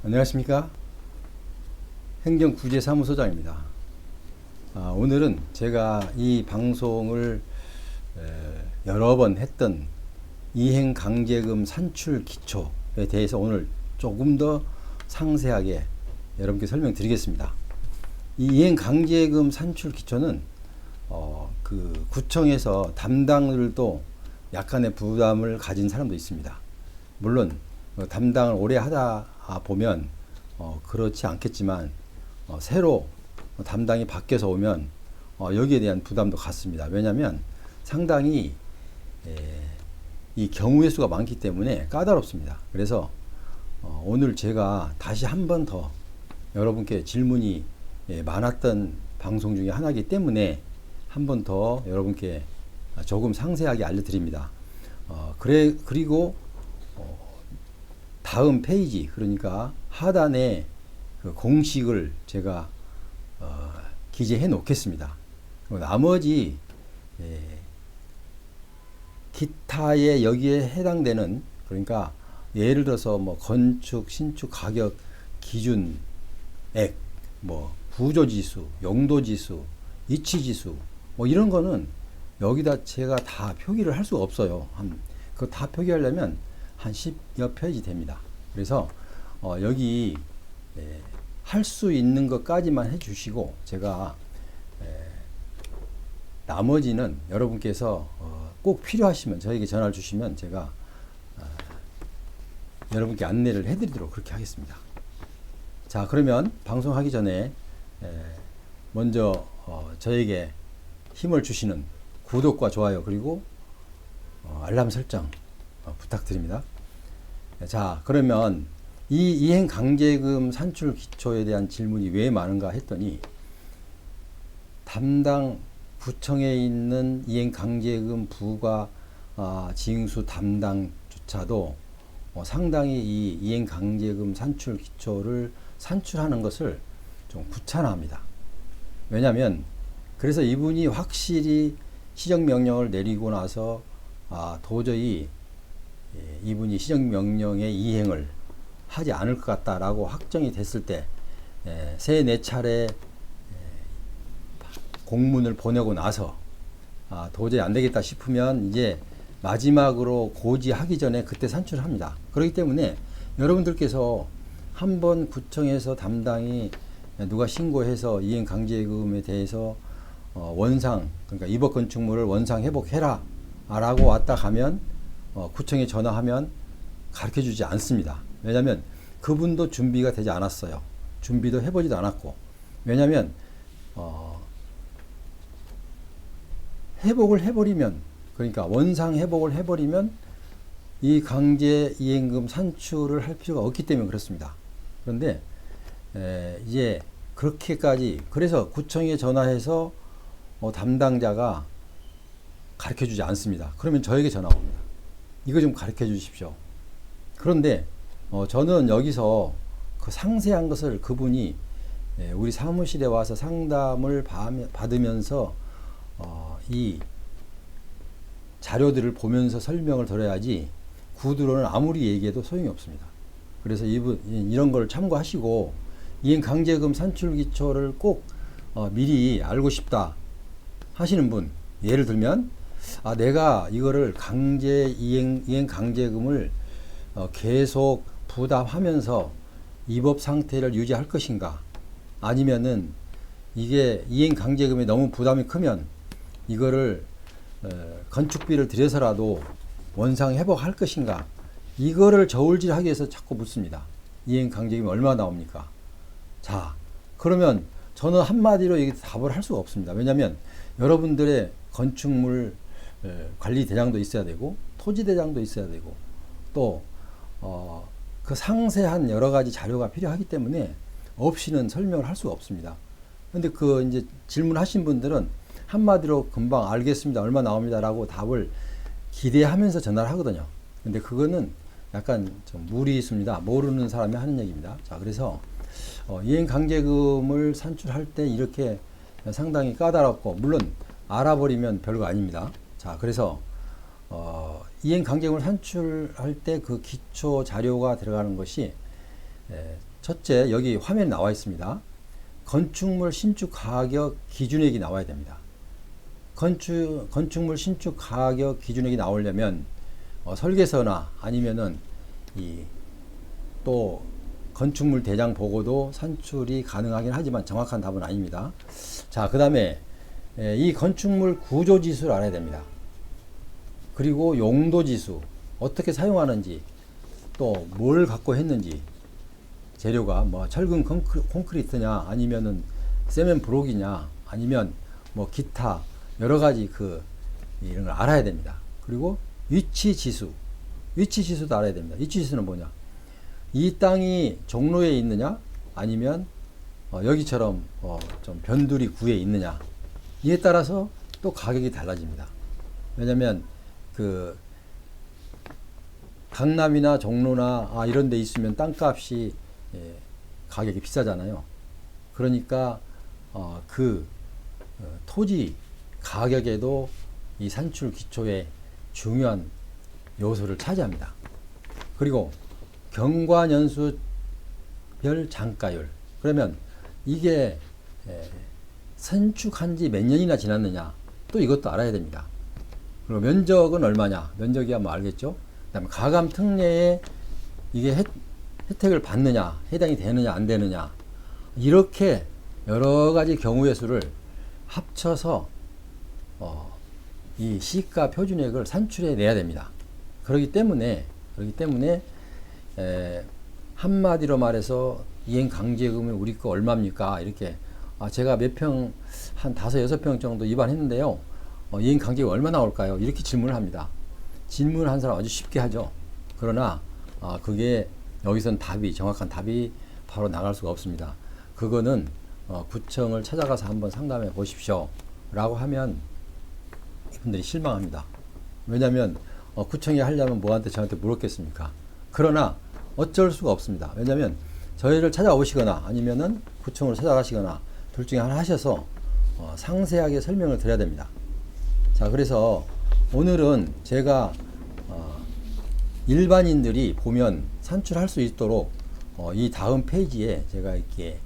안녕하십니까. 행정구제사무소장입니다. 오늘은 제가 이 방송을 여러 번 했던 이행강제금 산출 기초에 대해서 오늘 조금 더 상세하게 여러분께 설명드리겠습니다. 이 이행강제금 산출 기초는 그 구청에서 담당들도 약간의 부담을 가진 사람도 있습니다. 물론 담당을 오래 하다 보면 그렇지 않겠지만 새로 담당이 바뀌어서 오면 여기에 대한 부담도 같습니다. 왜냐하면 상당히 이 경우의 수가 많기 때문에 까다롭습니다. 그래서 오늘 제가 다시 한 번 더 여러분께 질문이 많았던 방송 중에 하나이기 때문에 한 번 더 여러분께 조금 상세하게 알려드립니다. 그리고 다음 페이지, 그러니까 하단에 그 공식을 제가 기재해 놓겠습니다. 나머지 기타에 여기에 해당되는, 그러니까 예를 들어서 뭐 건축, 신축 가격 기준액, 뭐 구조지수, 용도지수, 이치지수, 뭐 이런 거는 여기다 제가 다 표기를 할 수가 없어요. 그거 다 표기하려면 한 10여 페이지 됩니다. 그래서 여기 할 수 있는 것까지만 해주시고 제가 나머지는 여러분께서 꼭 필요하시면 저에게 전화를 주시면 제가 여러분께 안내를 해드리도록 그렇게 하겠습니다. 자, 그러면 방송하기 전에 먼저 저에게 힘을 주시는 구독과 좋아요 그리고 알람 설정 부탁드립니다. 자, 그러면 이 이행강제금 산출 기초에 대한 질문이 왜 많은가 했더니 담당 구청에 있는 이행강제금 부과 징수 담당조차도 상당히 이 이행강제금 산출 기초를 산출하는 것을 좀 귀찮아합니다. 왜냐하면 그래서 이분이 확실히 시정명령을 내리고 나서 도저히 이분이 시정명령의 이행을 하지 않을 것 같다라고 확정이 됐을 때 세 네 차례 공문을 보내고 나서 도저히 안 되겠다 싶으면 이제 마지막으로 고지하기 전에 그때 산출합니다. 그렇기 때문에 여러분들께서 한번 구청에서 담당이 누가 신고해서 이행강제금에 대해서 원상, 그러니까 입법 건축물을 원상 회복해라 라고 왔다 가면 구청에 전화하면 가르쳐주지 않습니다. 왜냐하면 그분도 준비가 되지 않았어요. 준비도 해보지도 않았고. 왜냐하면 회복을 해버리면, 그러니까 원상 회복을 해버리면 이 강제 이행금 산출을 할 필요가 없기 때문에 그렇습니다. 그런데 이제 그렇게까지, 그래서 구청에 전화해서 담당자가 가르쳐주지 않습니다. 그러면 저에게 전화 옵니다. 이거 좀 가르쳐 주십시오. 그런데 저는 여기서 그 상세한 것을 그분이 우리 사무실에 와서 상담을 받으면서 이 자료들을 보면서 설명을 들어야지 구두로는 아무리 얘기해도 소용이 없습니다. 그래서 이런 걸 참고하시고 이행강제금 산출기초를 꼭 미리 알고 싶다 하시는 분, 예를 들면 내가 이거를 이행강제금을 계속 부담하면서 입법 상태를 유지할 것인가, 아니면은 이게 이행강제금이 너무 부담이 크면 이거를 건축비를 들여서라도 원상 회복할 것인가, 이거를 저울질하기 위해서 자꾸 묻습니다. 이행강제금이 얼마 나옵니까? 자, 그러면 저는 한마디로 이게 답을 할 수가 없습니다. 왜냐하면 여러분들의 건축물 관리 대장도 있어야 되고 토지 대장도 있어야 되고 또 그 상세한 여러 가지 자료가 필요하기 때문에 없이는 설명을 할 수가 없습니다. 근데 그 이제 질문하신 분들은 한마디로 금방 알겠습니다, 얼마 나옵니다라고 답을 기대하면서 전화를 하거든요. 근데 그거는 약간 좀 무리 있습니다. 모르는 사람이 하는 얘기입니다. 자, 그래서 이행강제금을 산출할 때 이렇게 상당히 까다롭고, 물론 알아버리면 별거 아닙니다. 자, 그래서 이행강제금을 산출할 때 그 기초 자료가 들어가는 것이 첫째, 여기 화면에 나와 있습니다. 건축물 신축 가격 기준액이 나와야 됩니다. 건축물 신축 가격 기준액이 나오려면 설계서나 아니면은 또 건축물 대장 보고도 산출이 가능하긴 하지만 정확한 답은 아닙니다. 자, 그 다음에 이 건축물 구조 지수를 알아야 됩니다. 그리고 용도 지수, 어떻게 사용하는지, 또 뭘 갖고 했는지, 재료가 뭐 철근 콘크리트냐 아니면은 세멘 브록이냐 아니면 뭐 기타 여러 가지 이런 걸 알아야 됩니다. 그리고 위치 지수도 알아야 됩니다. 위치 지수는 뭐냐? 이 땅이 종로에 있느냐 아니면 여기처럼 좀 변두리 구에 있느냐, 이에 따라서 또 가격이 달라집니다. 왜냐면 강남이나 종로나 이런 데 있으면 땅값이 가격이 비싸잖아요. 그러니까 토지 가격에도 이 산출 기초의 중요한 요소를 차지합니다. 그리고 경과년수별 장가율, 그러면 이게 선축한 지 몇 년이나 지났느냐, 또 이것도 알아야 됩니다. 그리고 면적은 얼마냐, 면적이야 뭐 알겠죠. 그 다음에 가감 특례에 이게 혜택을 받느냐, 해당이 되느냐 안 되느냐, 이렇게 여러 가지 경우의 수를 합쳐서 이 시가 표준액을 산출해 내야 됩니다. 그렇기 때문에 한마디로 말해서 이행 강제금은 우리 거 얼마입니까? 이렇게 제가 몇 평, 한 5-6평 정도 입안했는데요. 이행 강제금 얼마 나올까요? 이렇게 질문을 합니다. 질문을 한 사람 아주 쉽게 하죠. 그러나 그게 여기선 정확한 답이 바로 나갈 수가 없습니다. 그거는 구청을 찾아가서 한번 상담해 보십시오 라고 하면 이분들이 실망합니다. 왜냐하면 구청이 하려면 뭐한테 저한테 물었겠습니까? 그러나 어쩔 수가 없습니다. 왜냐하면 저희를 찾아오시거나 아니면은 구청으로 찾아가시거나 둘 중에 하나 하셔서 상세하게 설명을 드려야 됩니다. 자, 그래서 오늘은 제가 일반인들이 보면 산출할 수 있도록 이 다음 페이지에 제가 이렇게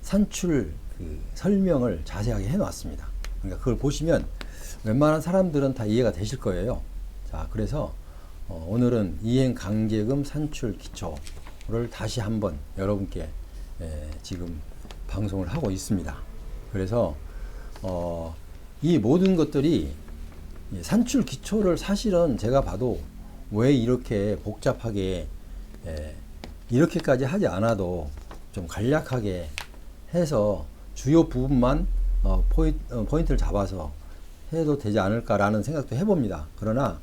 산출 설명을 자세하게 해놨습니다. 그러니까 그걸 보시면 웬만한 사람들은 다 이해가 되실 거예요. 자, 그래서 오늘은 이행 강제금 산출 기초를 다시 한번 여러분께 지금 방송을 하고 있습니다. 그래서 이 모든 것들이 산출 기초를 사실은 제가 봐도 왜 이렇게 복잡하게 이렇게까지 하지 않아도 좀 간략하게 해서 주요 부분만 포인트를 잡아서 해도 되지 않을까라는 생각도 해봅니다. 그러나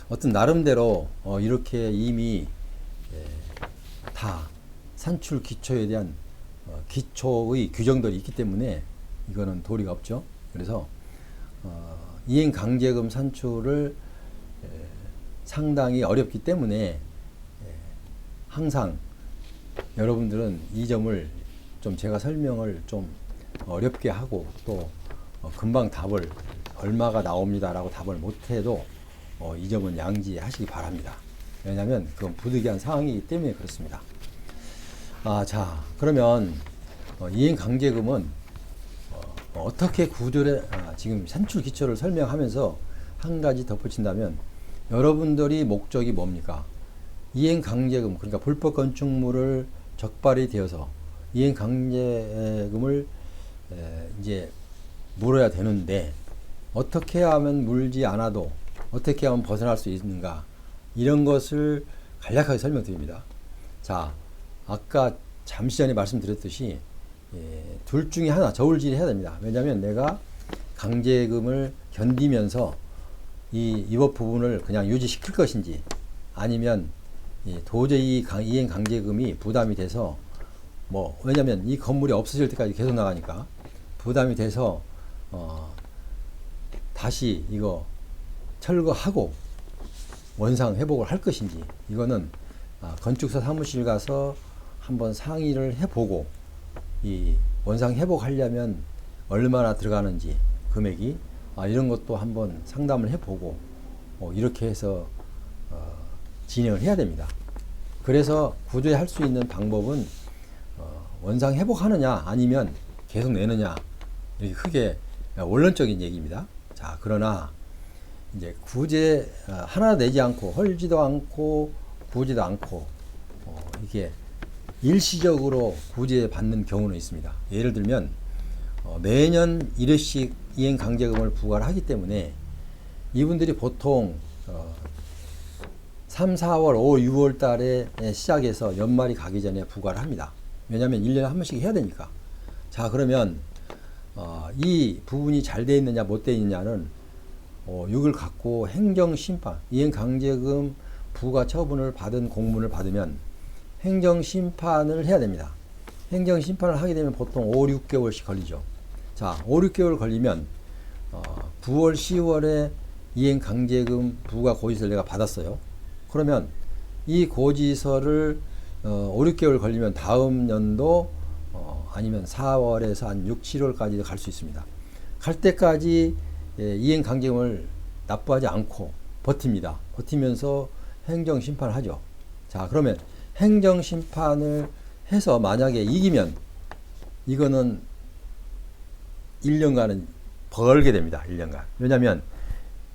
어떤 나름대로 이렇게 이미 다 산출 기초에 대한 기초의 규정들이 있기 때문에 이거는 도리가 없죠. 그래서 이행 강제금 산출을 상당히 어렵기 때문에 항상 여러분들은 이 점을 좀 제가 설명을 좀 어렵게 하고 또 금방 답을 얼마가 나옵니다 라고 답을 못해도 이 점은 양지하시기 바랍니다. 왜냐하면 그건 부득이한 상황이기 때문에 그렇습니다. 자, 그러면 이행 강제금은 어떻게 구조를 지금 산출 기초를 설명하면서 한 가지 덧붙인다면, 여러분들이 목적이 뭡니까? 이행 강제금, 그러니까 불법 건축물을 적발이 되어서 이행 강제금을 이제 물어야 되는데 어떻게 하면 물지 않아도 어떻게 하면 벗어날 수 있는가, 이런 것을 간략하게 설명드립니다. 자, 아까 잠시 전에 말씀드렸듯이 둘 중에 하나 저울질을 해야 됩니다. 왜냐하면 내가 강제금을 견디면서 이 입법 부분을 그냥 유지시킬 것인지, 아니면 도저히 이행 강제금이 부담이 돼서 왜냐면 이 건물이 없어질 때까지 계속 나가니까 부담이 돼서 다시 이거 철거하고 원상 회복을 할 것인지, 이거는 건축사 사무실 가서 한번 상의를 해보고 이 원상 회복하려면 얼마나 들어가는지 금액이 이런 것도 한번 상담을 해보고 이렇게 해서 진행을 해야 됩니다. 그래서 구제할 수 있는 방법은 원상 회복하느냐 아니면 계속 내느냐, 이렇게 크게 원론적인 얘기입니다. 자, 그러나 이제 구제 하나 내지 않고 헐지도 않고 구제도 않고 이게 일시적으로 구제 받는 경우는 있습니다. 예를 들면 매년 1회씩 이행 강제금을 부과를 하기 때문에 이분들이 보통 3, 4월, 5, 6월 달에 시작해서 연말이 가기 전에 부과를 합니다. 왜냐하면 1년에 한 번씩 해야 되니까. 자, 그러면 이 부분이 잘 돼 있느냐 못 돼 있느냐는 이걸 갖고 행정심판, 이행강제금 부과 처분을 받은 공문을 받으면 행정심판을 해야 됩니다. 행정심판을 하게 되면 보통 5, 6개월씩 걸리죠. 자, 5, 6개월 걸리면 9월, 10월에 이행강제금 부과 고지서를 내가 받았어요. 그러면 이 고지서를 5, 6개월 걸리면 다음 연도 아니면 4월에서 한 6, 7월까지 갈 수 있습니다. 갈 때까지 이행강제금을 납부하지 않고 버팁니다. 버티면서 행정심판을 하죠. 자, 그러면 행정심판을 해서 만약에 이기면 이거는 1년간은 벌게 됩니다. 1년간. 왜냐하면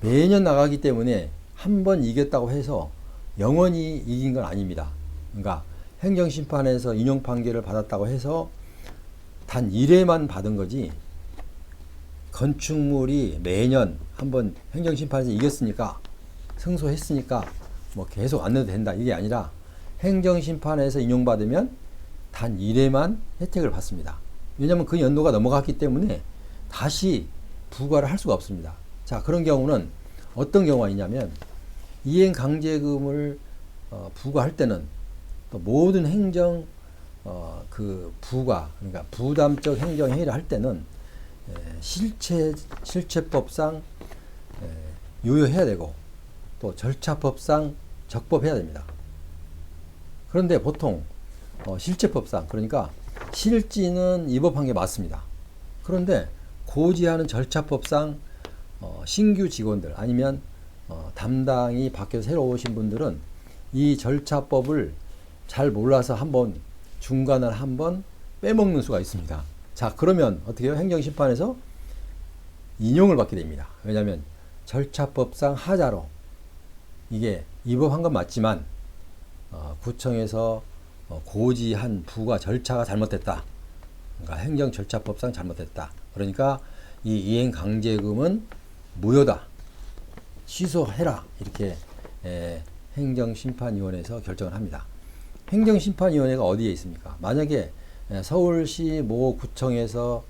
매년 나가기 때문에 한 번 이겼다고 해서 영원히 이긴 건 아닙니다. 그러니까 행정심판에서 인용판결을 받았다고 해서 단 1회만 받은 거지, 건축물이 매년 한번 행정심판에서 이겼으니까 승소했으니까 뭐 계속 안 내도 된다, 이게 아니라 행정심판에서 인용받으면 단 1회만 혜택을 받습니다. 왜냐하면 그 연도가 넘어갔기 때문에 다시 부과를 할 수가 없습니다. 자, 그런 경우는 어떤 경우가 있냐면 이행강제금을 부과할 때는 또 모든 행정 그 부과, 그러니까 부담적 행정행위를 할 때는 실체법상 유효해야 되고 또 절차법상 적법해야 됩니다. 그런데 보통 실체법상, 그러니까 실지는 위법한 게 맞습니다. 그런데 고지하는 절차법상 신규 직원들 아니면 담당이 바뀌어서 새로 오신 분들은 이 절차법을 잘 몰라서 한번 중간을 한번 빼먹는 수가 있습니다. 자, 그러면 어떻게 해요? 행정심판에서 인용을 받게 됩니다. 왜냐하면 절차법상 하자로 이게 위법한 건 맞지만 구청에서 고지한 부과 절차가 잘못됐다. 그러니까 행정절차법상 잘못됐다. 그러니까 이 이행강제금은 무효다. 취소해라. 이렇게 행정심판위원회에서 결정을 합니다. 행정심판위원회가 어디에 있습니까? 만약에 서울시 모 구청에서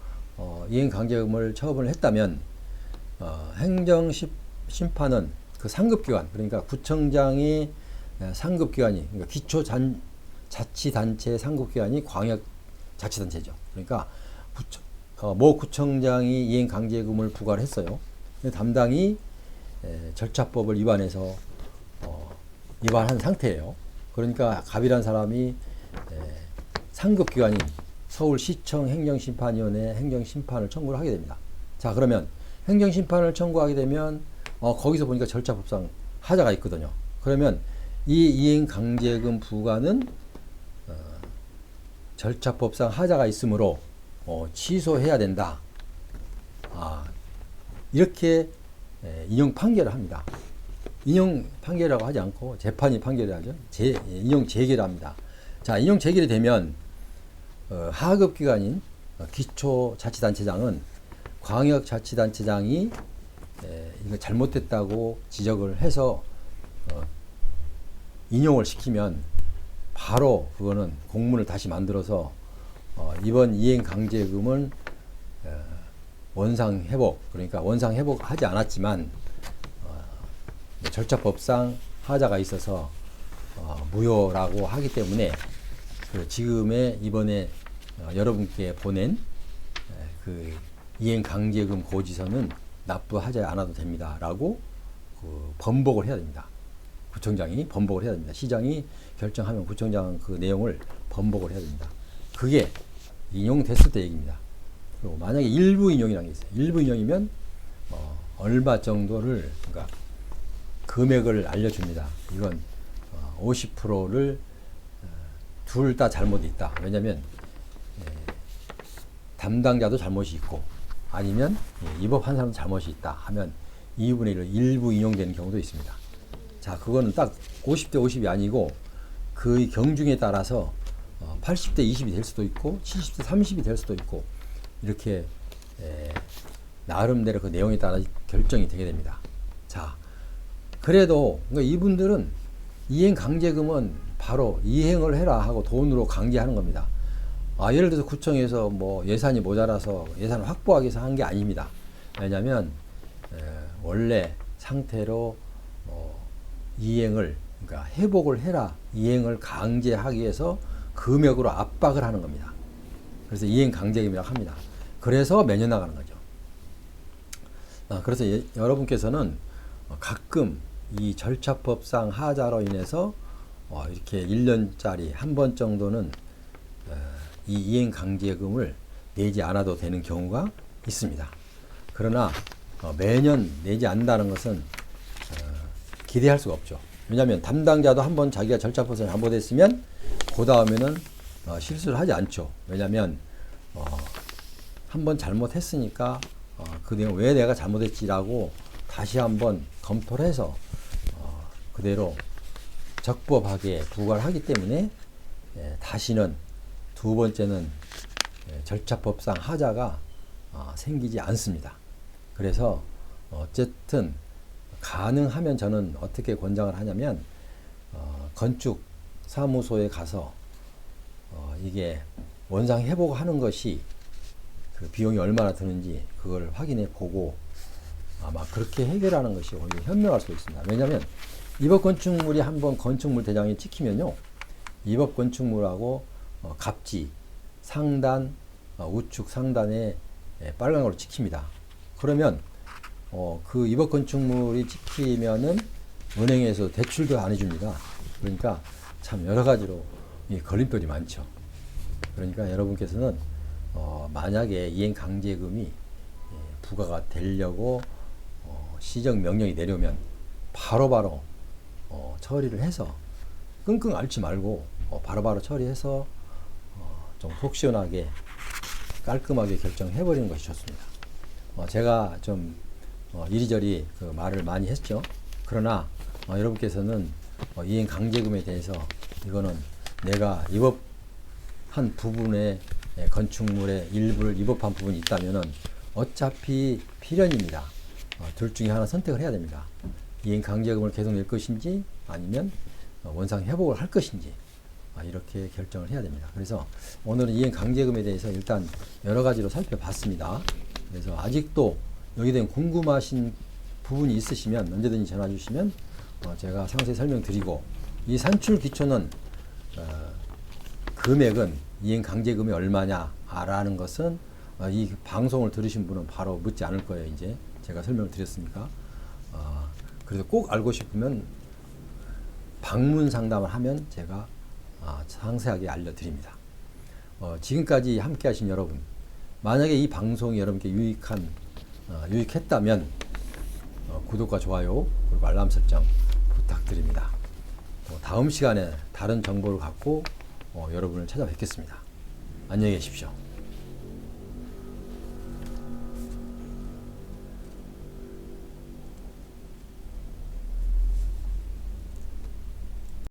이행강제금을 처분을 했다면 행정심판은 그 상급기관, 그러니까 구청장이 상급기관이, 그러니까 기초자치단체 상급기관이 광역자치단체죠. 그러니까 모 구청장이 이행강제금을 부과를 했어요. 담당이 절차법을 위반해서 위반한 상태예요. 그러니까 갑이란 사람이 상급기관인 서울시청 행정심판위원회 행정심판을 청구를 하게 됩니다. 자, 그러면 행정심판을 청구하게 되면 거기서 보니까 절차법상 하자가 있거든요. 그러면 이 이행강제금 부과는 절차법상 하자가 있으므로 취소해야 된다. 이렇게 인용 판결을 합니다. 인용 판결이라고 하지 않고 재판이 판결을 하죠. 인용 재개를 합니다. 자, 인용 재개이 되면 하급기관인 기초자치단체장은 광역자치단체장이 이거 잘못됐다고 지적을 해서 인용을 시키면 바로 그거는 공문을 다시 만들어서 이번 이행강제금은 원상회복, 그러니까 원상회복하지 않았지만 절차법상 하자가 있어서 무효라고 하기 때문에 그 지금의 이번에 여러분께 보낸 그 이행강제금 고지서는 납부하지 않아도 됩니다 라고 그 번복을 해야 됩니다. 구청장이 번복을 해야 됩니다. 시장이 결정하면 구청장은 그 내용을 번복을 해야 됩니다. 그게 인용됐을 때 얘기입니다. 그리고 만약에 일부 인용이라는 게 있어요. 일부 인용이면 얼마 정도를, 그러니까 금액을 알려줍니다. 이건 50%를 둘 다 잘못이 있다. 왜냐하면 담당자도 잘못이 있고 아니면 입업한 사람도 잘못이 있다 하면 2분의 1을 일부 인용되는 경우도 있습니다. 자, 그거는 딱 50대 50이 아니고 그 경중에 따라서 80대 20이 될 수도 있고 70대 30이 될 수도 있고 이렇게 나름대로 그 내용에 따라 결정이 되게 됩니다. 자, 그래도 그러니까 이분들은 이행 강제금은 바로 이행을 해라 하고 돈으로 강제하는 겁니다. 예를 들어서 구청에서 뭐 예산이 모자라서 예산을 확보하기 위해서 한 게 아닙니다. 왜냐하면 원래 상태로 이행을 그러니까 회복을 해라 이행을 강제하기 위해서 금액으로 압박을 하는 겁니다. 그래서 이행 강제금이라고 합니다. 그래서 매년 나가는 거죠. 그래서 여러분께서는 가끔 이 절차법상 하자로 인해서 이렇게 1년짜리 한 번 정도는 이 이행 강제금을 내지 않아도 되는 경우가 있습니다. 그러나 매년 내지 않는다는 것은 기대할 수가 없죠. 왜냐하면 담당자도 한번 자기가 절차법상 잘못했으면 그 다음에는 실수를 하지 않죠. 왜냐하면 한번 잘못했으니까 그 내용 왜 내가 잘못했지라고 다시 한번 검토를 해서 그대로 적법하게 부과를 하기 때문에 다시는 두 번째는 절차법상 하자가 생기지 않습니다. 그래서 어쨌든 가능하면 저는 어떻게 권장을 하냐면 건축 사무소에 가서 이게 원상 회복하는 것이 그 비용이 얼마나 드는지 그걸 확인해 보고 아마 그렇게 해결하는 것이 오히려 현명할 수 있습니다. 왜냐하면 입업 건축물이 한번 건축물 대장에 찍히면요, 입업 건축물하고 갑지, 상단, 우측 상단에 빨간으로 찍힙니다. 그러면 그 입업 건축물이 찍히면은 은행에서 대출도 안 해줍니다. 그러니까 참 여러 가지로 이 걸림돌이 많죠. 그러니까 여러분께서는 만약에 이행 강제금이 부과가 되려고 시정 명령이 내려오면 바로바로 처리를 해서 끙끙 앓지 말고 바로바로 처리해서 좀 속 시원하게 깔끔하게 결정해버리는 것이 좋습니다. 제가 좀 이리저리 그 말을 많이 했죠. 그러나 여러분께서는 이행 강제금에 대해서 이거는 내가 입업한 부분의 건축물의 일부를 입업한 부분이 있다면은 어차피 필연입니다. 둘 중에 하나 선택을 해야 됩니다. 이행 강제금을 계속 낼 것인지 아니면 원상 회복을 할 것인지 이렇게 결정을 해야 됩니다. 그래서 오늘은 이행 강제금에 대해서 일단 여러 가지로 살펴봤습니다. 그래서 아직도 여기에 대한 궁금하신 부분이 있으시면 언제든지 전화 주시면 제가 상세히 설명드리고, 이 산출 기초는 금액은 이행 강제금이 얼마냐라는 것은 이 방송을 들으신 분은 바로 묻지 않을 거예요. 이제 제가 설명을 드렸으니까. 그래서 꼭 알고 싶으면 방문 상담을 하면 제가 상세하게 알려드립니다. 지금까지 함께 하신 여러분, 만약에 이 방송이 여러분께 유익했다면 구독과 좋아요 그리고 알람 설정 부탁드립니다. 다음 시간에 다른 정보를 갖고 여러분을 찾아뵙겠습니다. 안녕히 계십시오.